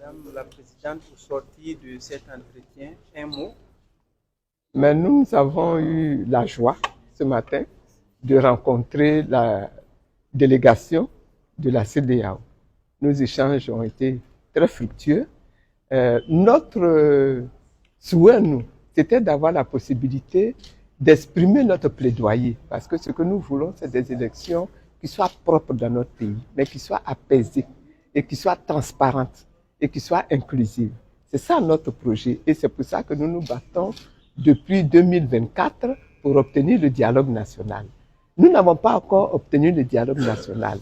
Madame la Présidente, au sortir de cet entretien, un mot. Mais nous avons eu la joie ce matin de rencontrer la délégation de la CEDEAO. Nos échanges ont été très fructueux. Notre souhait, nous, c'était d'avoir la possibilité d'exprimer notre plaidoyer, parce que ce que nous voulons, c'est des élections qui soient propres dans notre pays, mais qui soient apaisées et qui soient transparentes et qui soient inclusives. C'est ça notre projet et c'est pour ça que nous nous battons depuis 2024 pour obtenir le dialogue national. Nous n'avons pas encore obtenu le dialogue national.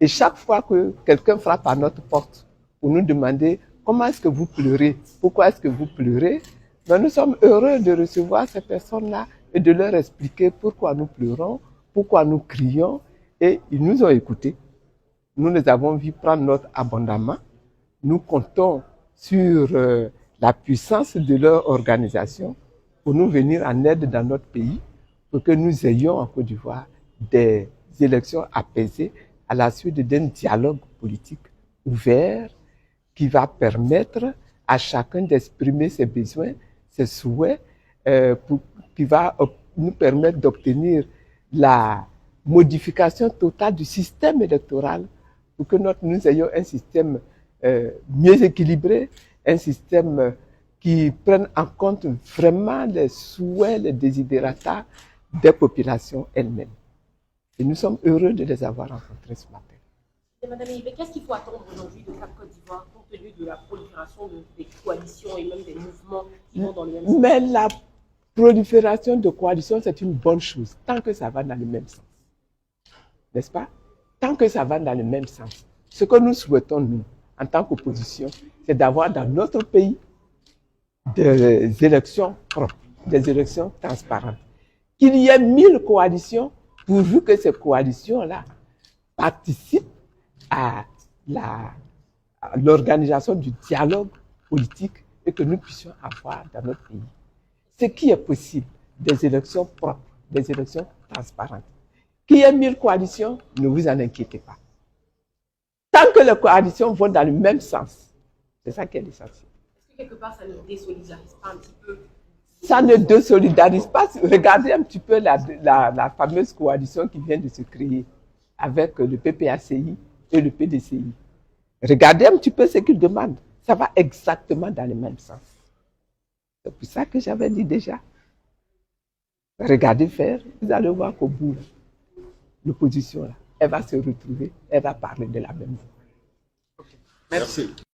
Et chaque fois que quelqu'un frappe à notre porte pour nous demander comment est-ce que vous pleurez, pourquoi est-ce que vous pleurez, ben nous sommes heureux de recevoir ces personnes-là et de leur expliquer pourquoi nous pleurons, pourquoi nous crions. Et ils nous ont écoutés. Nous les avons vus prendre note abondamment. Nous comptons sur la puissance de leur organisation pour nous venir en aide dans notre pays, pour que nous ayons en Côte d'Ivoire des élections apaisées à la suite d'un dialogue politique ouvert qui va permettre à chacun d'exprimer ses besoins, ses souhaits, qui va nous permettre d'obtenir la modification totale du système électoral pour que nous ayons un système mieux équilibré, un système qui prenne en compte vraiment les souhaits, les desiderata des populations elles-mêmes. Et nous sommes heureux de les avoir rencontrés ce matin. Madame Yves, qu'est-ce qu'il faut attendre aujourd'hui de Cap Côte d'Ivoire compte tenu de la prolifération des coalitions et même des mouvements qui vont dans le même sens? Mais la prolifération de coalitions, c'est une bonne chose, tant que ça va dans le même sens. N'est-ce pas? Tant que ça va dans le même sens. Ce que nous souhaitons, nous, en tant qu'opposition, c'est d'avoir dans notre pays des élections propres, des élections transparentes. Qu'il y ait 1000 coalitions, pourvu que ces coalitions-là participent à l'organisation du dialogue politique et que nous puissions avoir dans notre pays. Ce qui est possible, des élections propres, des élections transparentes. Qu'il y ait 1000 coalitions, ne vous en inquiétez pas. Tant que les coalitions vont dans le même sens, c'est ça qui est l'essentiel. Est-ce que quelque part ça ne désolidarise pas un petit peu? Ça ne désolidarise pas. Regardez un petit peu la fameuse coalition qui vient de se créer avec le PPACI et le PDCI. Regardez un petit peu ce qu'ils demandent. Ça va exactement dans le même sens. C'est pour ça que j'avais dit déjà. Regardez faire, vous allez voir qu'au bout, l'opposition, elle va se retrouver, elle va parler de la même voix. Merci.